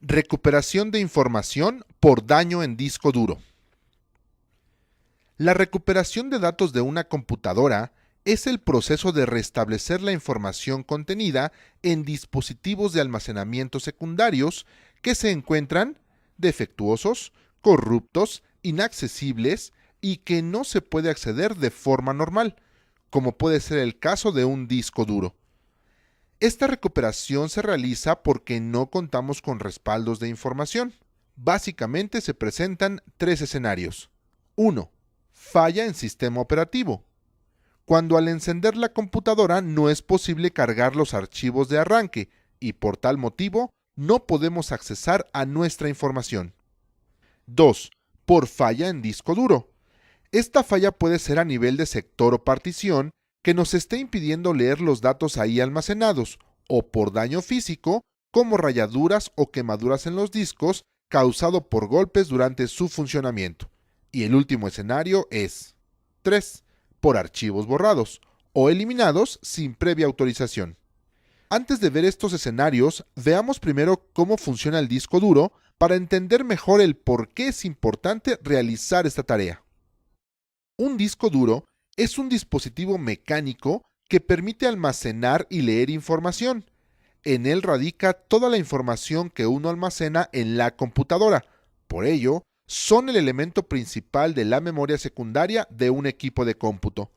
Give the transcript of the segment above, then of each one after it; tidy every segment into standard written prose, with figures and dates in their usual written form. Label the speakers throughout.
Speaker 1: Recuperación de información por daño en disco duro. La recuperación de datos de una computadora es el proceso de restablecer la información contenida en dispositivos de almacenamiento secundarios que se encuentran defectuosos, corruptos, inaccesibles y que no se puede acceder de forma normal, como puede ser el caso de un disco duro. Esta recuperación se realiza porque no contamos con respaldos de información. Básicamente se presentan tres escenarios. 1. Falla en sistema operativo. Cuando al encender la computadora no es posible cargar los archivos de arranque y por tal motivo no podemos accesar a nuestra información. 2. Por falla en disco duro. Esta falla puede ser a nivel de sector o partición que nos esté impidiendo leer los datos ahí almacenados, o por daño físico, como rayaduras o quemaduras en los discos causado por golpes durante su funcionamiento. Y el último escenario es 3. Por archivos borrados o eliminados sin previa autorización. Antes de ver estos escenarios, veamos primero cómo funciona el disco duro para entender mejor el por qué es importante realizar esta tarea. Un disco duro es un dispositivo mecánico que permite almacenar y leer información. En él radica toda la información que uno almacena en la computadora. Por ello, son el elemento principal de la memoria secundaria de un equipo de cómputo.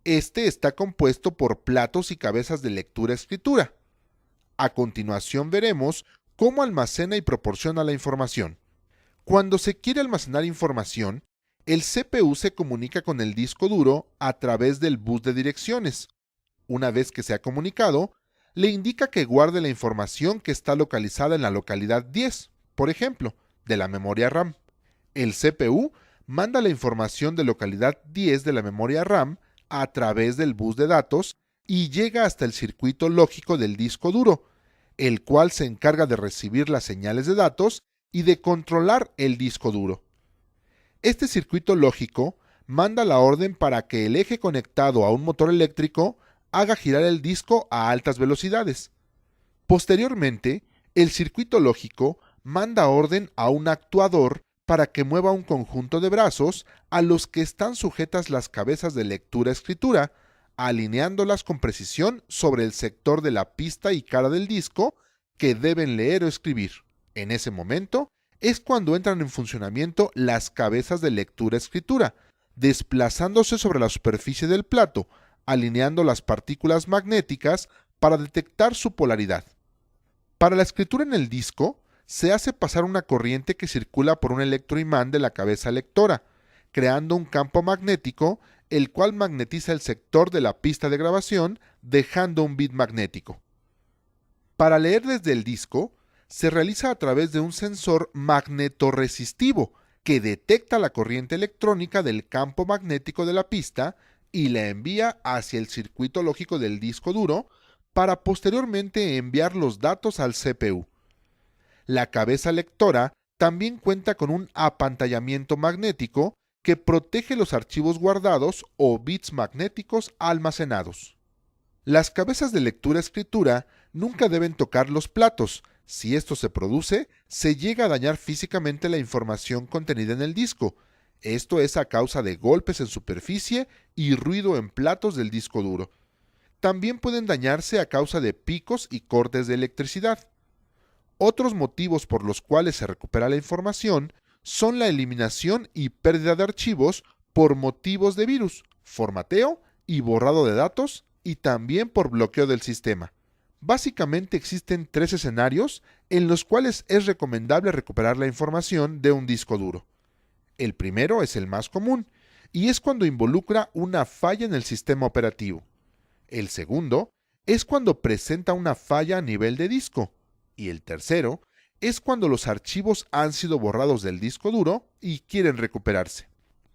Speaker 1: Este está compuesto por platos y cabezas de lectura-escritura. A continuación veremos cómo almacena y proporciona la información. Cuando se quiere almacenar información, el CPU se comunica con el disco duro a través del bus de direcciones. Una vez que se ha comunicado, le indica que guarde la información que está localizada en la localidad 10, por ejemplo, de la memoria RAM. El CPU manda la información de localidad 10 de la memoria RAM a través del bus de datos y llega hasta el circuito lógico del disco duro, el cual se encarga de recibir las señales de datos y de controlar el disco duro. Este circuito lógico manda la orden para que el eje conectado a un motor eléctrico haga girar el disco a altas velocidades. Posteriormente, el circuito lógico manda orden a un actuador para que mueva un conjunto de brazos a los que están sujetas las cabezas de lectura-escritura, alineándolas con precisión sobre el sector de la pista y cara del disco que deben leer o escribir. En ese momento, es cuando entran en funcionamiento las cabezas de lectura-escritura, desplazándose sobre la superficie del plato, alineando las partículas magnéticas para detectar su polaridad. Para la escritura en el disco, se hace pasar una corriente que circula por un electroimán de la cabeza lectora, creando un campo magnético, el cual magnetiza el sector de la pista de grabación, dejando un bit magnético. Para leer desde el disco, se realiza a través de un sensor magnetorresistivo que detecta la corriente electrónica del campo magnético de la pista y la envía hacia el circuito lógico del disco duro para posteriormente enviar los datos al CPU. La cabeza lectora también cuenta con un apantallamiento magnético que protege los archivos guardados o bits magnéticos almacenados. Las cabezas de lectura-escritura nunca deben tocar los platos. Si esto se produce, se llega a dañar físicamente la información contenida en el disco. Esto es a causa de golpes en superficie y ruido en platos del disco duro. También pueden dañarse a causa de picos y cortes de electricidad. Otros motivos por los cuales se recupera la información son la eliminación y pérdida de archivos por motivos de virus, formateo y borrado de datos, y también por bloqueo del sistema. Básicamente existen tres escenarios en los cuales es recomendable recuperar la información de un disco duro. El primero es el más común, y es cuando involucra una falla en el sistema operativo. El segundo es cuando presenta una falla a nivel de disco. Y el tercero es cuando los archivos han sido borrados del disco duro y quieren recuperarse.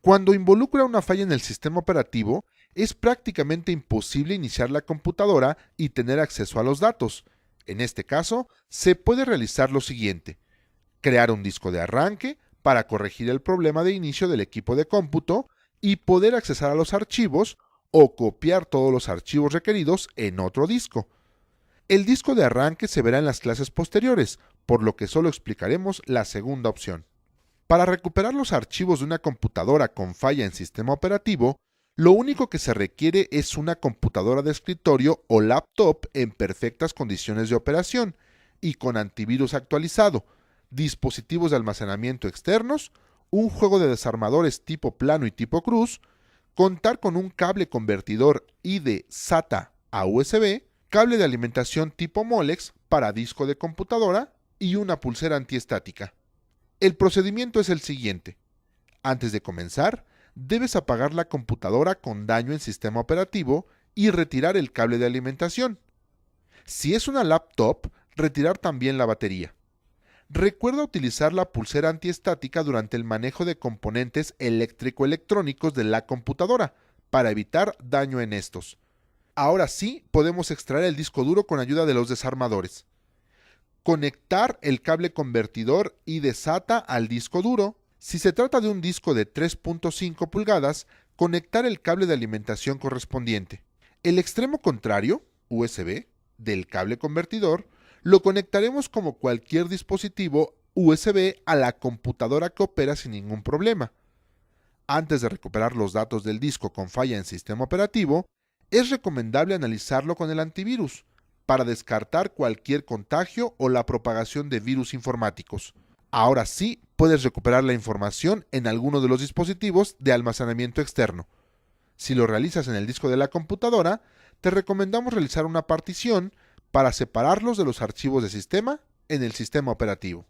Speaker 1: Cuando involucra una falla en el sistema operativo, es prácticamente imposible iniciar la computadora y tener acceso a los datos. En este caso, se puede realizar lo siguiente: crear un disco de arranque para corregir el problema de inicio del equipo de cómputo y poder accesar a los archivos o copiar todos los archivos requeridos en otro disco. El disco de arranque se verá en las clases posteriores, por lo que solo explicaremos la segunda opción. Para recuperar los archivos de una computadora con falla en sistema operativo, lo único que se requiere es una computadora de escritorio o laptop en perfectas condiciones de operación y con antivirus actualizado, dispositivos de almacenamiento externos, un juego de desarmadores tipo plano y tipo cruz, contar con un cable convertidor y de SATA a USB, cable de alimentación tipo Molex para disco de computadora y una pulsera antiestática. El procedimiento es el siguiente. Antes de comenzar, debes apagar la computadora con daño en sistema operativo y retirar el cable de alimentación. Si es una laptop, retirar también la batería. Recuerda utilizar la pulsera antiestática durante el manejo de componentes eléctrico-electrónicos de la computadora para evitar daño en estos. Ahora sí, podemos extraer el disco duro con ayuda de los desarmadores. Conectar el cable convertidor y de SATA al disco duro. Si se trata de un disco de 3.5 pulgadas, conectar el cable de alimentación correspondiente. El extremo contrario, USB, del cable convertidor, lo conectaremos como cualquier dispositivo USB a la computadora que opera sin ningún problema. Antes de recuperar los datos del disco con falla en sistema operativo, es recomendable analizarlo con el antivirus para descartar cualquier contagio o la propagación de virus informáticos. Ahora sí, puedes recuperar la información en alguno de los dispositivos de almacenamiento externo. Si lo realizas en el disco de la computadora, te recomendamos realizar una partición para separarlos de los archivos de sistema en el sistema operativo.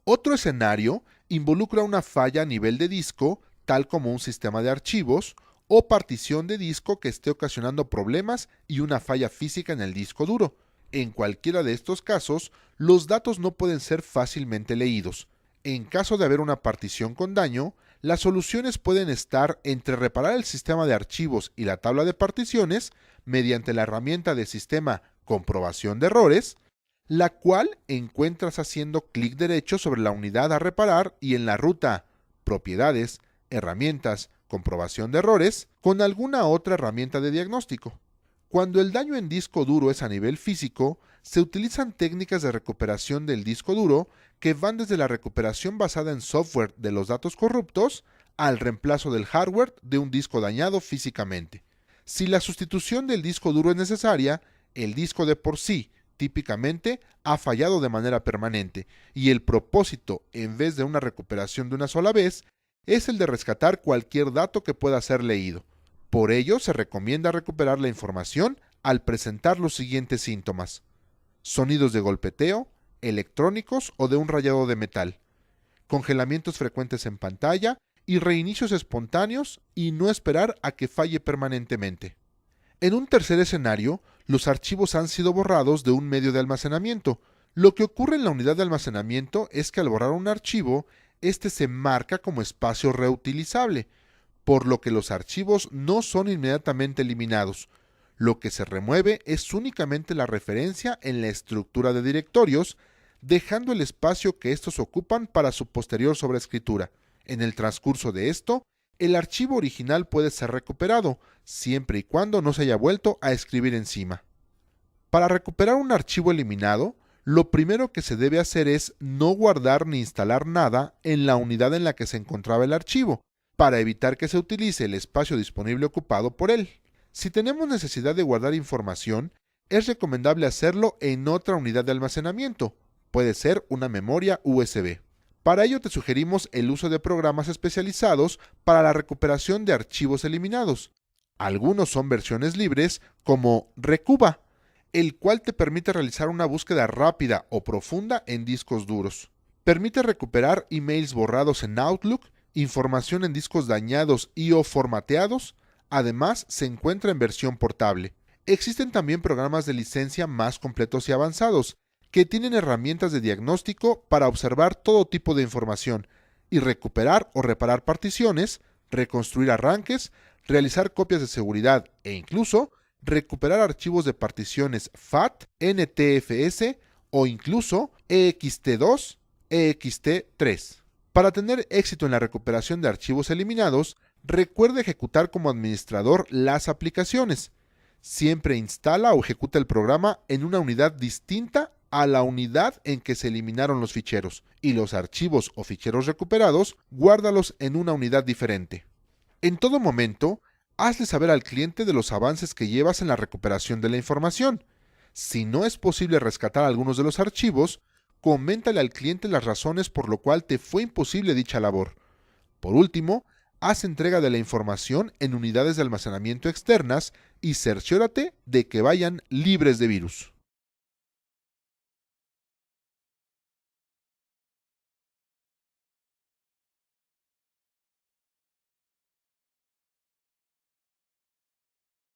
Speaker 1: Otro escenario involucra una falla a nivel de disco, tal como un sistema de archivos, o partición de disco que esté ocasionando problemas y una falla física en el disco duro. En cualquiera de estos casos, los datos no pueden ser fácilmente leídos. En caso de haber una partición con daño, las soluciones pueden estar entre reparar el sistema de archivos y la tabla de particiones mediante la herramienta de sistema comprobación de errores, la cual encuentras haciendo clic derecho sobre la unidad a reparar y en la ruta Propiedades, Herramientas, Comprobación de errores, con alguna otra herramienta de diagnóstico. Cuando el daño en disco duro es a nivel físico, se utilizan técnicas de recuperación del disco duro que van desde la recuperación basada en software de los datos corruptos al reemplazo del hardware de un disco dañado físicamente. Si la sustitución del disco duro es necesaria, el disco de por sí, típicamente, ha fallado de manera permanente y el propósito, en vez de una recuperación de una sola vez, es el de rescatar cualquier dato que pueda ser leído. Por ello, se recomienda recuperar la información al presentar los siguientes síntomas: sonidos de golpeteo, electrónicos o de un rayado de metal, congelamientos frecuentes en pantalla y reinicios espontáneos y no esperar a que falle permanentemente. En un tercer escenario, los archivos han sido borrados de un medio de almacenamiento. Lo que ocurre en la unidad de almacenamiento es que al borrar un archivo, este se marca como espacio reutilizable, por lo que los archivos no son inmediatamente eliminados. Lo que se remueve es únicamente la referencia en la estructura de directorios, dejando el espacio que estos ocupan para su posterior sobreescritura. En el transcurso de esto, el archivo original puede ser recuperado, siempre y cuando no se haya vuelto a escribir encima. Para recuperar un archivo eliminado, lo primero que se debe hacer es no guardar ni instalar nada en la unidad en la que se encontraba el archivo, para evitar que se utilice el espacio disponible ocupado por él. Si tenemos necesidad de guardar información, es recomendable hacerlo en otra unidad de almacenamiento. Puede ser una memoria USB. Para ello te sugerimos el uso de programas especializados para la recuperación de archivos eliminados. Algunos son versiones libres, como Recuba, el cual te permite realizar una búsqueda rápida o profunda en discos duros. Permite recuperar emails borrados en Outlook, información en discos dañados y o formateados. Además, se encuentra en versión portable. Existen también programas de licencia más completos y avanzados, que tienen herramientas de diagnóstico para observar todo tipo de información y recuperar o reparar particiones, reconstruir arranques, realizar copias de seguridad e incluso recuperar archivos de particiones FAT, NTFS o incluso ext2, ext3. Para tener éxito en la recuperación de archivos eliminados, recuerda ejecutar como administrador las aplicaciones. Siempre instala o ejecuta el programa en una unidad distinta a la unidad en que se eliminaron los ficheros, y los archivos o ficheros recuperados, guárdalos en una unidad diferente. En todo momento, hazle saber al cliente de los avances que llevas en la recuperación de la información. Si no es posible rescatar algunos de los archivos, coméntale al cliente las razones por lo cual te fue imposible dicha labor. Por último, haz entrega de la información en unidades de almacenamiento externas y cerciórate de que vayan libres de virus.